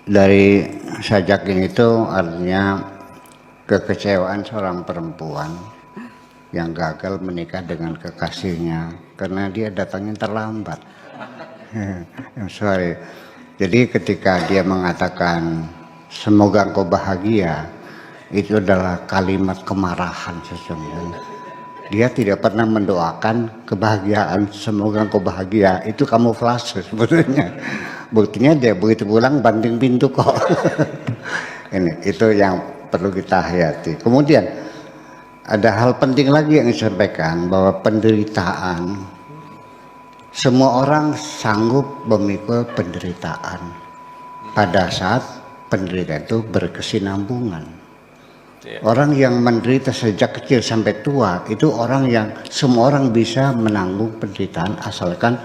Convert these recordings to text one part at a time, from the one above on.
dari sajakin itu artinya kekecewaan seorang perempuan yang gagal menikah dengan kekasihnya karena dia datangnya terlambat. Sorry. Jadi ketika dia mengatakan semoga engkau bahagia, itu adalah kalimat kemarahan sesungguhnya. Dia tidak pernah mendoakan kebahagiaan, semoga engkau bahagia. Itu kamuflase sebetulnya. Buktinya dia begitu pulang banting pintu kok. Ini itu yang perlu kita hayati. Kemudian ada hal penting lagi yang disampaikan bahwa penderitaan, semua orang sanggup memikul penderitaan pada saat penderitaan itu berkesinambungan. Orang yang menderita sejak kecil sampai tua itu orang yang semua orang bisa menanggung penderitaan asalkan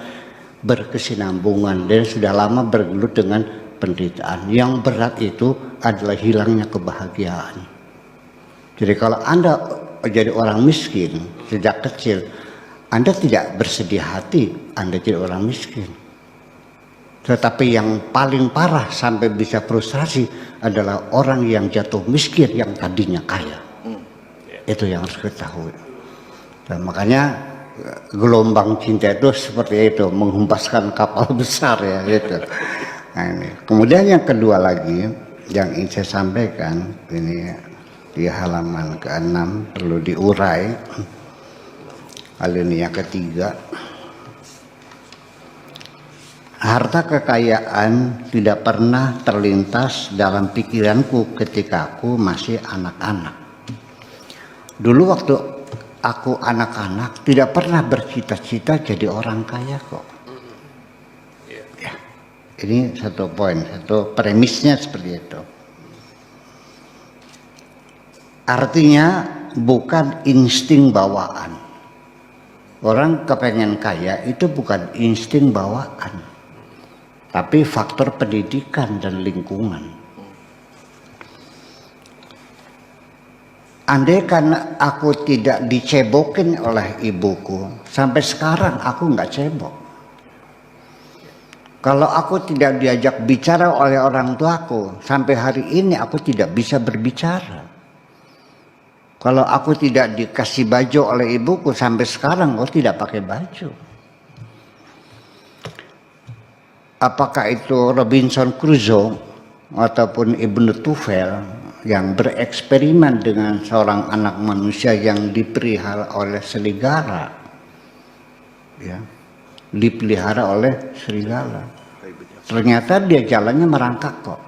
berkesinambungan dan sudah lama bergelut dengan penderitaan. Yang berat itu adalah hilangnya kebahagiaan. Jadi kalau Anda jadi orang miskin sejak kecil, Anda tidak bersedih hati Anda jadi orang miskin. Tetapi yang paling parah sampai bisa frustrasi adalah orang yang jatuh miskin yang tadinya kaya. Itu yang harus kita tahu. Dan makanya gelombang cinta itu seperti itu, menghempaskan kapal besar ya gitu. Nah, ini. Kemudian yang kedua lagi yang ingin saya sampaikan ini di halaman ke-6 perlu diurai. Hal ini yang ketiga. Harta kekayaan tidak pernah terlintas dalam pikiranku ketika aku masih anak-anak. Dulu waktu aku anak-anak tidak pernah bercita-cita jadi orang kaya kok. Ya, ini satu poin, satu premisnya seperti itu. Artinya bukan insting bawaan. Orang kepengen kaya itu bukan insting bawaan. Tapi faktor pendidikan dan lingkungan. Andai karena aku tidak dicebokin oleh ibuku, sampai sekarang aku nggak cebok. Kalau aku tidak diajak bicara oleh orang tuaku, sampai hari ini aku tidak bisa berbicara. Kalau aku tidak dikasih baju oleh ibuku, sampai sekarang aku tidak pakai baju. Apakah itu Robinson Crusoe ataupun Ibnu Tufel yang bereksperimen dengan seorang anak manusia yang dipelihara oleh serigala, ya, dipelihara oleh serigala. Ternyata dia jalannya merangkak kok,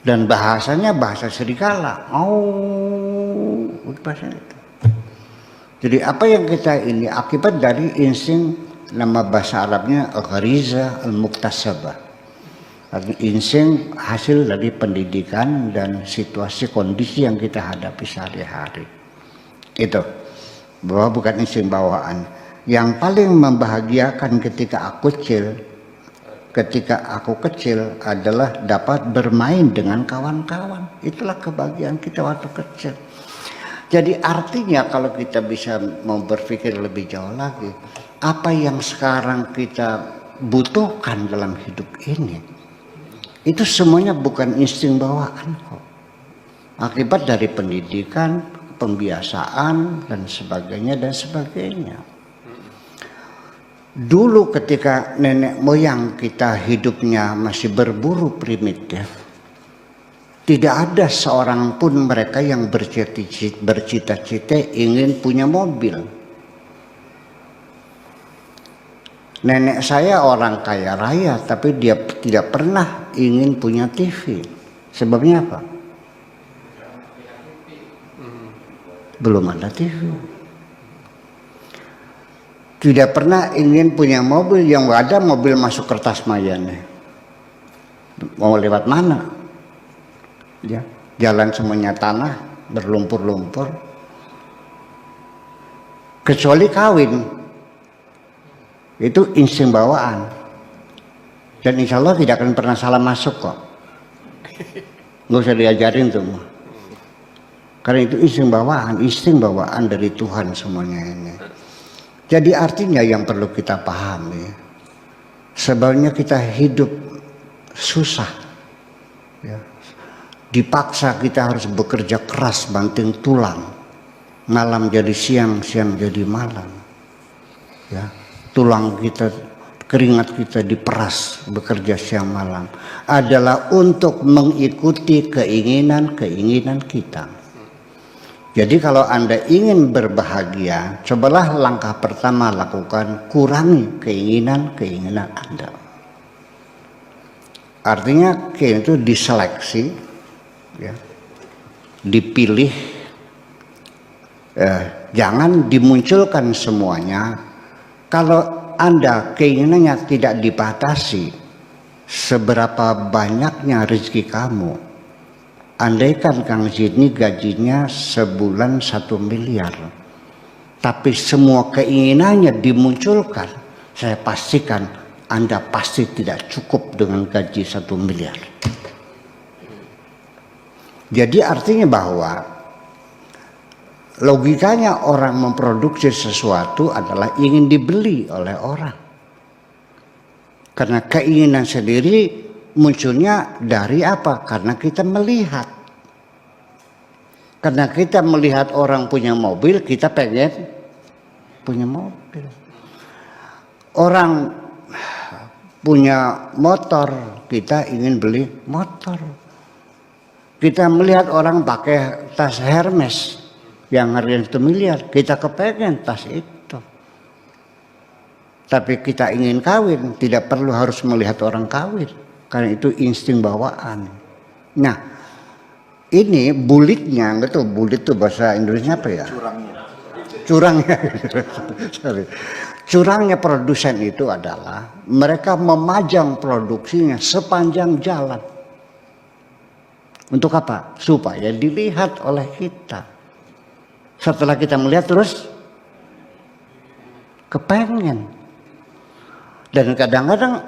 dan bahasanya bahasa serigala. Bahasa itu. Jadi apa yang kita ini akibat dari insting. Nama bahasa Arabnya al-ghariza al-muktasabah. Insting hasil dari pendidikan dan situasi kondisi yang kita hadapi sehari-hari. Itu bahwa bukan insting bawaan. Yang paling membahagiakan ketika aku kecil adalah dapat bermain dengan kawan-kawan. Itulah kebahagiaan kita waktu kecil. Jadi artinya kalau kita bisa mau berpikir lebih jauh lagi, apa yang sekarang kita butuhkan dalam hidup ini, itu semuanya bukan insting bawaan kok. Akibat dari pendidikan, pembiasaan, dan sebagainya, dan sebagainya. Dulu ketika nenek moyang kita hidupnya masih berburu primitif, tidak ada seorang pun mereka yang bercita-cita ingin punya mobil. Nenek saya orang kaya raya, tapi dia tidak pernah ingin punya TV. Sebabnya apa? Belum ada TV. Tidak pernah ingin punya mobil, yang ada mobil masuk kertas mayanya. Mau lewat mana? Ya, jalan semuanya tanah, berlumpur-lumpur. Kecuali kawin. Itu insting bawaan. Dan insya Allah tidak akan pernah salah masuk kok. Nggak usah diajarin tuh. Karena itu insting bawaan dari Tuhan semuanya ini. Jadi artinya yang perlu kita pahami, Sebenarnya kita hidup susah, ya. Dipaksa kita harus bekerja keras banting tulang, malam jadi siang, siang jadi malam, ya. Tulang kita, keringat kita diperas bekerja siang malam adalah untuk mengikuti keinginan kita. Jadi kalau Anda ingin berbahagia, cobalah langkah pertama lakukan, kurangi keinginan Anda. Artinya itu diseleksi, ya, dipilih, jangan dimunculkan semuanya. Kalau Anda keinginannya tidak dibatasi, seberapa banyaknya rezeki kamu, andaikan Kang Zidni gajinya sebulan 1 miliar, tapi semua keinginannya dimunculkan, saya pastikan Anda pasti tidak cukup dengan gaji 1 miliar. Jadi artinya bahwa logikanya orang memproduksi sesuatu adalah ingin dibeli oleh orang. Karena keinginan sendiri munculnya dari apa? Karena kita melihat. Karena kita melihat orang punya mobil, kita pengen punya mobil. Orang punya motor, kita ingin beli motor. Kita melihat orang pakai tas Hermes yang harganya 1 miliar, kita kepengen tas itu. Tapi kita ingin kawin, tidak perlu harus melihat orang kawin. Karena itu insting bawaan. Nah, ini bulitnya, enggak tuh, bulit tuh bahasa Indonesia apa ya? Curangnya. Sorry. Curangnya produsen itu adalah mereka memajang produksinya sepanjang jalan. Untuk apa? Supaya dilihat oleh kita. Setelah kita melihat terus kepengen. Dan kadang-kadang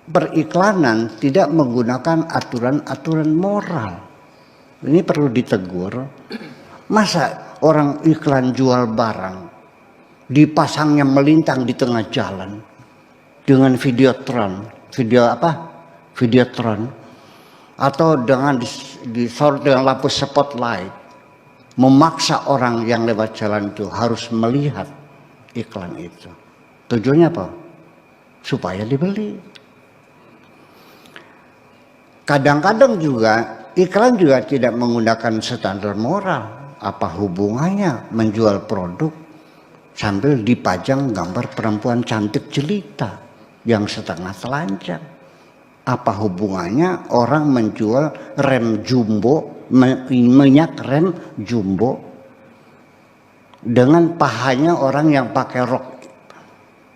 periklanan tidak menggunakan aturan-aturan moral. Ini perlu ditegur. Masa orang iklan jual barang dipasangnya melintang di tengah jalan dengan videotron, videotron, atau dengan disorot dengan lampu spotlight, memaksa orang yang lewat jalan itu harus melihat iklan itu. Tujuannya apa? Supaya dibeli. Kadang-kadang juga iklan juga tidak menggunakan standar moral. Apa hubungannya menjual produk sambil dipajang gambar perempuan cantik jelita yang setengah telanjang? Apa hubungannya orang menjual rem jumbo, minyak rem jumbo dengan pahanya orang yang pakai rok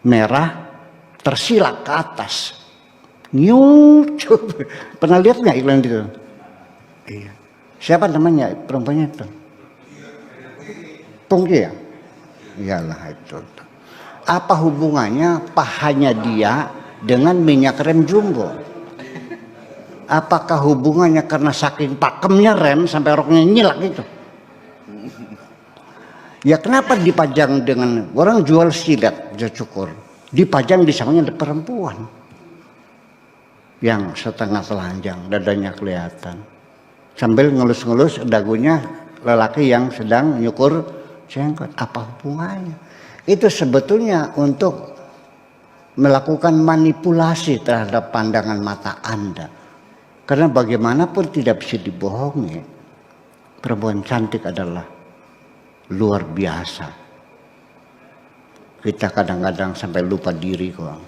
merah tersilak ke atas? Nyucup. Pernah lihat nggak iklan itu? Iya. Siapa namanya perempuannya itu? Pungki ya? Iyalah itu. Apa hubungannya pahanya dia dengan minyak rem jumbo? Apakah hubungannya karena saking pakemnya rem sampai roknya nyilak itu? Ya kenapa dipajang dengan orang jual silet, jual cukur, dipajang di sampingnya perempuan yang setengah telanjang, dadanya kelihatan, sambil ngelus-ngelus dagunya lelaki yang sedang nyukur jenggot. Apa hubungannya? Itu sebetulnya untuk melakukan manipulasi terhadap pandangan mata Anda. Karena bagaimanapun tidak bisa dibohongi, perempuan cantik adalah luar biasa. Kita kadang-kadang sampai lupa diri kok.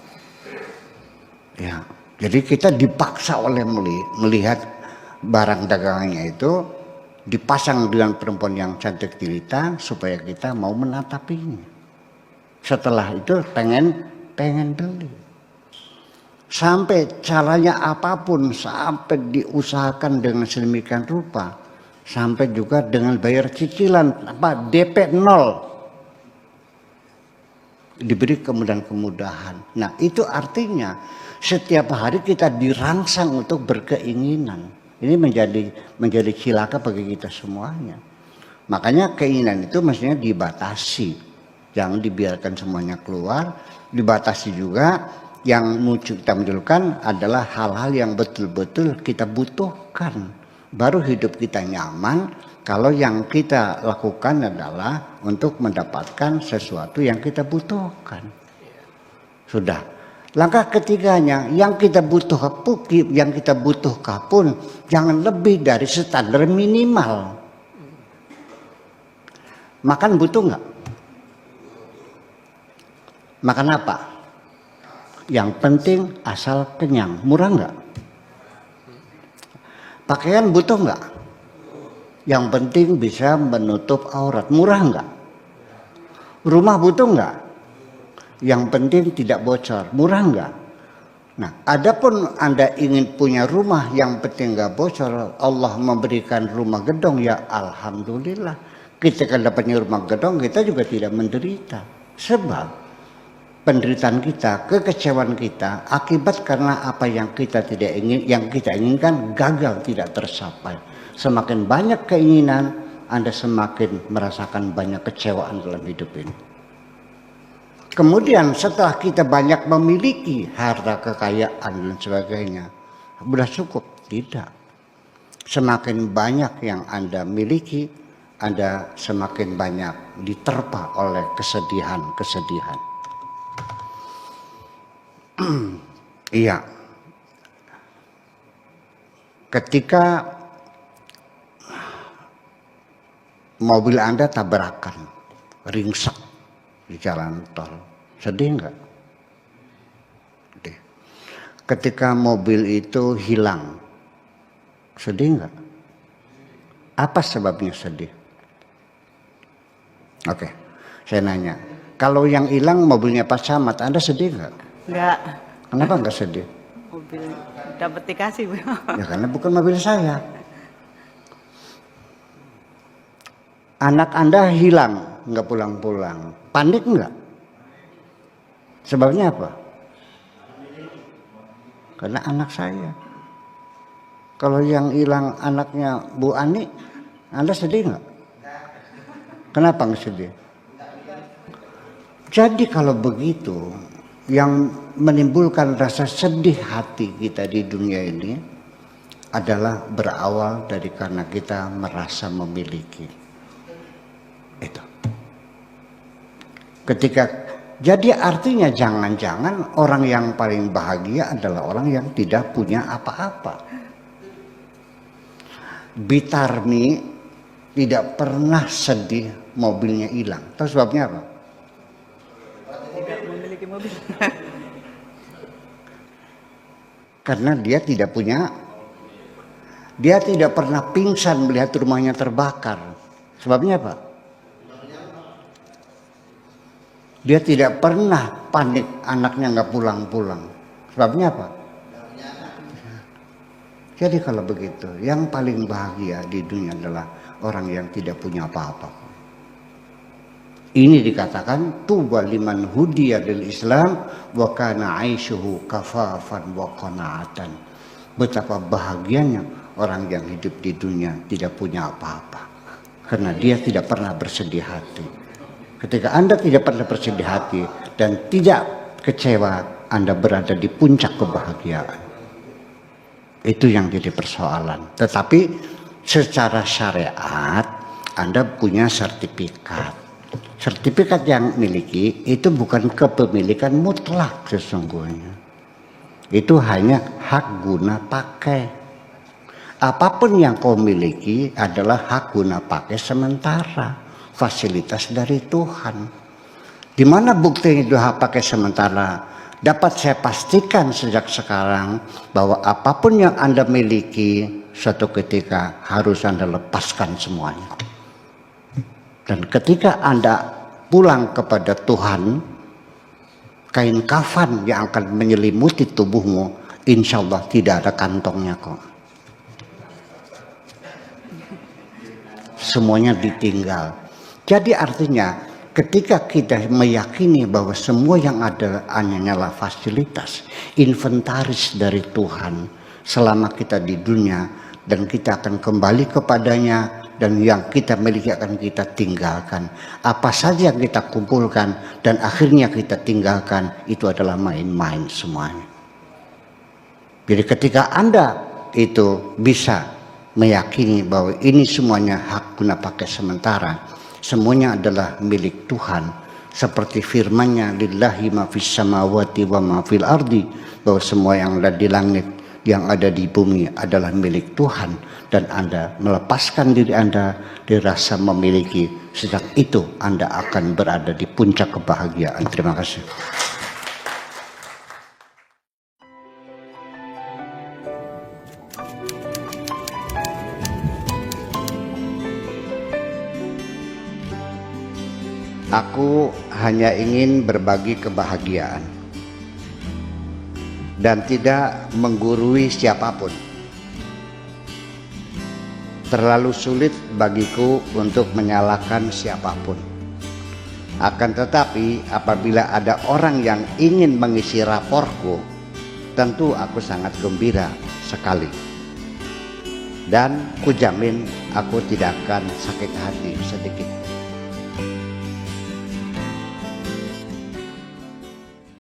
Ya, jadi kita dipaksa oleh melihat barang dagangannya itu dipasang dengan perempuan yang cantik jelita supaya kita mau menatapinya. Setelah itu pengen beli. Sampai caranya apapun, sampai diusahakan dengan sedemikian rupa, sampai juga dengan bayar cicilan DP 0, diberi kemudahan-kemudahan. Nah, itu artinya setiap hari kita dirangsang untuk berkeinginan. Ini menjadi cilaka bagi kita semuanya. Makanya keinginan itu mestinya dibatasi, jangan dibiarkan semuanya keluar. Dibatasi juga yang kita munculkan adalah hal-hal yang betul-betul kita butuhkan. Baru hidup kita nyaman kalau yang kita lakukan adalah untuk mendapatkan sesuatu yang kita butuhkan. Sudah. Langkah ketiganya, yang kita butuhkan pun jangan lebih dari standar minimal. Makan butuh nggak? Makan apa? Yang penting asal kenyang, murah nggak? Pakaian butuh nggak? Yang penting bisa menutup aurat, murah nggak? Rumah butuh nggak? Yang penting tidak bocor, murah nggak? Nah, adapun Anda ingin punya rumah yang penting nggak bocor, Allah memberikan rumah gedong, ya alhamdulillah. Kita kan dapatnya rumah gedong, kita juga tidak menderita. Sebab penderitaan kita, kekecewaan kita akibat karena apa yang kita tidak ingin, yang kita inginkan gagal, tidak tercapai. Semakin banyak keinginan, Anda semakin merasakan banyak kecewaan dalam hidup ini. Kemudian setelah kita banyak memiliki harta kekayaan dan sebagainya, sudah cukup? Tidak. Semakin banyak yang Anda miliki, Anda semakin banyak diterpa oleh kesedihan-kesedihan. Iya. Ketika mobil Anda tabrakan, ringsek di jalan tol, sedih nggak? Sedih. Ketika mobil itu hilang, sedih nggak? Apa sebabnya sedih? Oke, saya nanya, kalau yang hilang mobilnya Pak Camat, Anda sedih nggak? Enggak. Kenapa nggak sedih? Mobil dapat dikasih. Ya karena bukan mobil saya. Anak Anda hilang, nggak pulang-pulang, panik nggak? Sebabnya apa? Karena anak saya. Kalau yang hilang anaknya Bu Ani, Anda sedih nggak? Kenapa nggak sedih? Jadi kalau begitu, yang menimbulkan rasa sedih hati kita di dunia ini adalah berawal dari karena kita merasa memiliki. Itu. Jadi artinya jangan-jangan orang yang paling bahagia adalah orang yang tidak punya apa-apa. Bitarmi tidak pernah sedih mobilnya hilang. Tahu sebabnya apa? Tidak memiliki mobil. Karena dia tidak pernah pingsan melihat rumahnya terbakar. Sebabnya apa? Dia tidak pernah panik anaknya nggak pulang-pulang. Sebabnya apa? Jadi kalau begitu, yang paling bahagia di dunia adalah orang yang tidak punya apa-apa. Ini dikatakan tuba liman hudiya lil Islam wa kana aishuhu kafafan wa qanaatan. Betapa bahagianya orang yang hidup di dunia tidak punya apa-apa. Karena dia tidak pernah bersedih hati. Ketika Anda tidak pernah bersedih hati dan tidak kecewa, Anda berada di puncak kebahagiaan. Itu yang jadi persoalan. Tetapi secara syariat Anda punya sertifikat. Sertifikat yang miliki itu bukan kepemilikan mutlak sesungguhnya. Itu hanya hak guna pakai. Apapun yang kau miliki adalah hak guna pakai sementara, fasilitas dari Tuhan. Di mana buktinya itu hak pakai sementara? Dapat saya pastikan sejak sekarang bahwa apapun yang Anda miliki suatu ketika harus Anda lepaskan semuanya. Dan ketika Anda pulang kepada Tuhan, kain kafan yang akan menyelimuti tubuhmu, insya Allah tidak ada kantongnya kok. Semuanya ditinggal. Jadi artinya ketika kita meyakini bahwa semua yang ada hanyalah fasilitas, inventaris dari Tuhan selama kita di dunia dan kita akan kembali kepadanya dan yang kita miliki akan kita tinggalkan. Apa saja yang kita kumpulkan dan akhirnya kita tinggalkan, itu adalah main-main semuanya. Jadi ketika Anda itu bisa meyakini bahwa ini semuanya hak guna pakai sementara, semuanya adalah milik Tuhan, seperti firman-Nya, lillahi ma fis samawati wa ma fil ardi, bahwa semua yang ada di langit, yang ada di bumi adalah milik Tuhan, dan Anda melepaskan diri Anda dari rasa memiliki, sejak itu Anda akan berada di puncak kebahagiaan. Terima kasih. Aku hanya ingin berbagi kebahagiaan dan tidak menggurui siapapun. Terlalu sulit bagiku untuk menyalahkan siapapun. Akan tetapi apabila ada orang yang ingin mengisi raporku, tentu aku sangat gembira sekali. Dan kujamin aku tidak akan sakit hati sedikit.